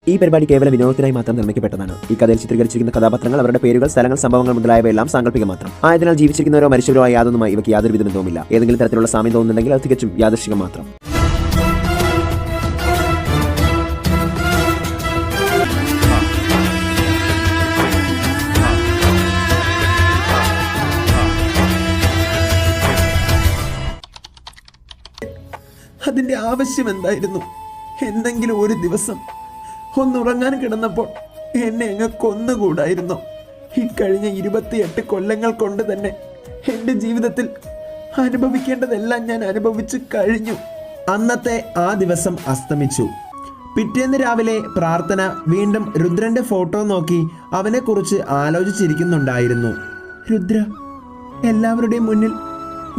ഈ പരിപാടി കേവല വിനോദത്തിനായി മാത്രം നിർമ്മിക്കപ്പെട്ടതാണ്. ഈ കഥയിൽ ചിത്രീകരിച്ചിരിക്കുന്ന കഥാപാത്രങ്ങൾ, അവരുടെ പേരുകൾ, സ്ഥലങ്ങൾ, സംഭവങ്ങൾ മുതലായവയെല്ലാം സാങ്കല്പികം മാത്രം. ആയതിനാൽ ജീവിച്ചിരിക്കുന്നവരോ മരിച്ചവരോ ആയ യാതൊന്നുമായി ഇവയ്ക്ക് യാതൊരു വിധ ബന്ധവുമില്ല. ഏതെങ്കിലും തരത്തിലുള്ള സാമ്യം തോന്നുന്നുണ്ടെങ്കിൽ അത് തികച്ചും യാദൃശ്ചികം മാത്രം. അതിൻ്റെ ആവശ്യം എന്തായിരുന്നു? എന്തെങ്കിലും ഒരു ദിവസം ഒന്നുറങ്ങാൻ കിടന്നപ്പോൾ എന്നെ അങ്ങ് കൊന്നുകൂടായിരുന്നു? ഈ കഴിഞ്ഞ 28 കൊല്ലങ്ങൾ കൊണ്ട് തന്നെ എൻ്റെ ജീവിതത്തിൽ അനുഭവിക്കേണ്ടതെല്ലാം ഞാൻ അനുഭവിച്ചു കഴിഞ്ഞു. അന്നത്തെ ആ ദിവസം അസ്തമിച്ചു. പിറ്റേന്ന് രാവിലെ പ്രാർത്ഥന വീണ്ടും രുദ്രന്റെ ഫോട്ടോ നോക്കി അവനെക്കുറിച്ച് ആലോചിച്ചിരിക്കുന്നുണ്ടായിരുന്നു. രുദ്ര, എല്ലാവരുടെയും മുന്നിൽ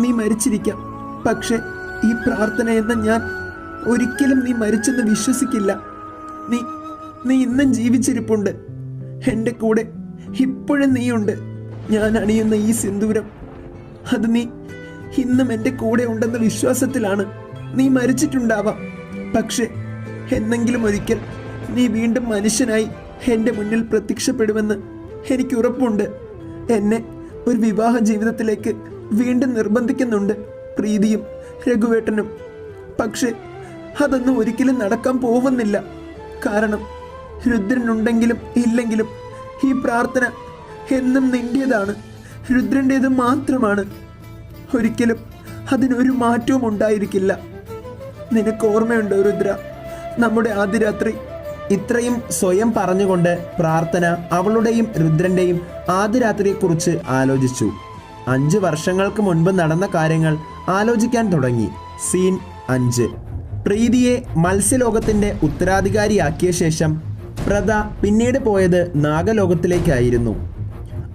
നീ മരിച്ചിരിക്കാം, പക്ഷെ ഈ പ്രാർത്ഥന എന്ന ഞാൻ ഒരിക്കലും നീ മരിച്ചെന്ന് വിശ്വസിക്കില്ല. നീ ഇന്നും ജീവിച്ചിരിപ്പുണ്ട്. എൻ്റെ കൂടെ ഇപ്പോഴും നീയുണ്ട്. ഞാൻ അണിയുന്ന ഈ സിന്ദൂരം, അത് നീ ഇന്നും എൻ്റെ കൂടെ ഉണ്ടെന്ന വിശ്വാസത്തിലാണ്. നീ മരിച്ചിട്ടുണ്ടാവാം, പക്ഷെ എന്നെങ്കിലും ഒരിക്കൽ നീ വീണ്ടും മനുഷ്യനായി എൻ്റെ മുന്നിൽ പ്രത്യക്ഷപ്പെടുമെന്ന് എനിക്ക് ഉറപ്പുണ്ട്. എന്നെ ഒരു വിവാഹ ജീവിതത്തിലേക്ക് വീണ്ടും നിർബന്ധിക്കുന്നുണ്ട് പ്രീതിയും രഘുവേട്ടനും. പക്ഷെ അതൊന്നും ഒരിക്കലും നടക്കാൻ പോകുന്നില്ല. കാരണം രുദ്രനുണ്ടെങ്കിലും ഇല്ലെങ്കിലും ഈ പ്രാർത്ഥന എന്നും നിന്റേതാണ്, രുദ്രൻ്റേത് മാത്രമാണ്. ഒരിക്കലും അതിനൊരു മാറ്റവും ഉണ്ടായിരിക്കില്ല. നിനക്ക് ഓർമ്മയുണ്ടോ രുദ്ര, നമ്മുടെ ആദ്യ രാത്രി? ഇത്രയും സ്വയം പറഞ്ഞുകൊണ്ട് പ്രാർത്ഥന അവളുടെയും രുദ്രൻ്റെയും ആദ്യ രാത്രിയെക്കുറിച്ച് ആലോചിച്ചു. 5 വർഷങ്ങൾക്ക് മുൻപ് നടന്ന കാര്യങ്ങൾ ആലോചിക്കാൻ തുടങ്ങി. സീൻ 5. പ്രീതിയെ മത്സ്യലോകത്തിന്റെ ഉത്തരാധികാരിയാക്കിയ ശേഷം പ്രത പിന്നീട് പോയത് നാഗലോകത്തിലേക്കായിരുന്നു.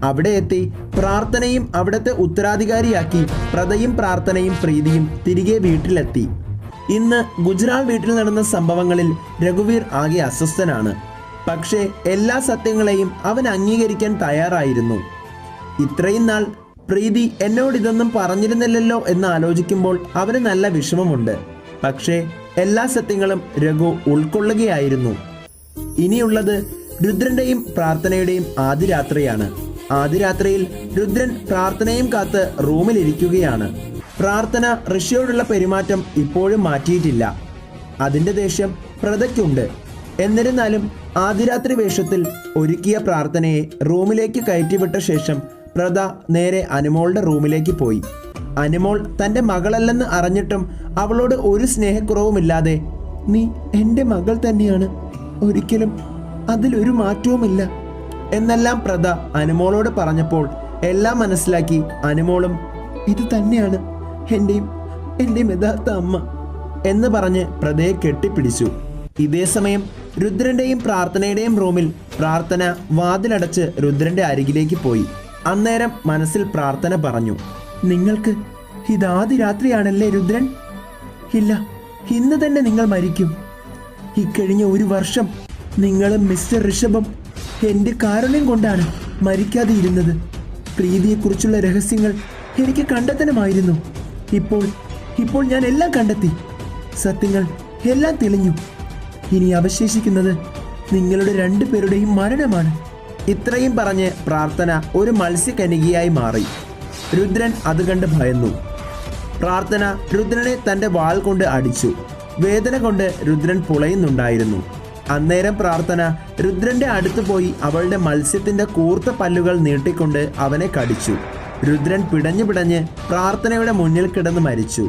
അവിടെ എത്തി പ്രാർത്ഥനയും അവിടുത്തെ ഉത്തരാധികാരിയാക്കി പ്രതയും പ്രാർത്ഥനയും പ്രീതിയും തിരികെ വീട്ടിലെത്തി. ഇന്ന് ഗുജറാൾ വീട്ടിൽ നടന്ന സംഭവങ്ങളിൽ രഘുവീർ ആകെ അസ്വസ്ഥനാണ്. പക്ഷേ എല്ലാ സത്യങ്ങളെയും അവൻ അംഗീകരിക്കാൻ തയ്യാറായിരുന്നു. ഇത്രയും നാൾ പ്രീതി എന്നോട് ഇതൊന്നും പറഞ്ഞിരുന്നില്ലല്ലോ എന്ന് ആലോചിക്കുമ്പോൾ അവന് നല്ല വിഷമമുണ്ട്. പക്ഷേ എല്ലാ സത്യങ്ങളും രഘു ഉൾക്കൊള്ളുകയായിരുന്നു. ഇനിയുള്ളത് രുദ്രന്റെയും പ്രാർത്ഥനയുടെയും ആദ്യ രാത്രിയാണ്. ആദ്യ രാത്രിയിൽ രുദ്രൻ പ്രാർത്ഥനയും കാത്ത് റൂമിലിരിക്കുകയാണ്. പ്രാർത്ഥന ഋഷിയോടുള്ള പെരുമാറ്റം ഇപ്പോഴും മാറ്റിയിട്ടില്ല. അതിൻ്റെ ദേഷ്യം പ്രതയ്ക്കുണ്ട്. എന്നിരുന്നാലും ആദ്യ രാത്രി വേഷത്തിൽ ഒരുക്കിയ പ്രാർത്ഥനയെ റൂമിലേക്ക് കയറ്റിവിട്ട ശേഷം പ്രത നേരെ അനുമോളുടെ റൂമിലേക്ക് പോയി. അനുമോൾ തൻ്റെ മകളല്ലെന്ന് അറിഞ്ഞിട്ടും അവളോട് ഒരു സ്നേഹക്കുറവുമില്ലാതെ, നീ എൻ്റെ മകൾ തന്നെയാണ്, ഒരിക്കലും അതിലൊരു മാറ്റവുമില്ല എന്നെല്ലാം പ്രത അനുമോളോട് പറഞ്ഞപ്പോൾ എല്ലാം മനസ്സിലാക്കി അനുമോളും ഇത് തന്നെയാണ് എൻ്റെയും യഥാർത്ഥ അമ്മ എന്ന് പറഞ്ഞ് പ്രതയെ കെട്ടിപ്പിടിച്ചു. ഇതേസമയം രുദ്രന്റെയും പ്രാർത്ഥനയുടെയും റൂമിൽ പ്രാർത്ഥന വാതിലടച്ച് രുദ്രന്റെ അരികിലേക്ക് പോയി. അന്നേരം മനസ്സിൽ പ്രാർത്ഥന പറഞ്ഞു, നിങ്ങൾക്ക് ഇതാദ്യ രാത്രിയാണല്ലേ രുദ്രൻ? ഇല്ല, ഇന്ന് തന്നെ നിങ്ങൾ മരിക്കും. ഇക്കഴിഞ്ഞ 1 വർഷം നിങ്ങളും മിസ്റ്റർ ഋഷഭും എൻ്റെ കാരുണ്യം കൊണ്ടാണ് മരിക്കാതെ ഇരുന്നത്. പ്രീതിയെക്കുറിച്ചുള്ള രഹസ്യങ്ങൾ എനിക്ക് കണ്ടെത്തണമായിരുന്നു. ഇപ്പോൾ ഞാൻ എല്ലാം കണ്ടെത്തി. സത്യങ്ങൾ എല്ലാം തെളിഞ്ഞു. ഇനി അവശേഷിക്കുന്നത് നിങ്ങളുടെ 2 പേരുടെയും മരണമാണ്. ഇത്രയും പറഞ്ഞ് പ്രാർത്ഥന ഒരു മത്സ്യകന്യകയായി മാറി. രുദ്രൻ അത് കണ്ട് ഭയന്നു. പ്രാർത്ഥന രുദ്രനെ തൻ്റെ വാൾ കൊണ്ട് അടിച്ചു. വേദന കൊണ്ട് രുദ്രൻ പുളയുന്നുണ്ടായിരുന്നു. അന്നേരം പ്രാർത്ഥന രുദ്രന്റെ അടുത്ത് പോയി അവളുടെ മത്സ്യത്തിന്റെ കൂർത്ത പല്ലുകൾ നീട്ടിക്കൊണ്ട് അവനെ കടിച്ചു. രുദ്രൻ പിടഞ്ഞു പ്രാർത്ഥനയുടെ മുന്നിൽ കിടന്ന് മരിച്ചു.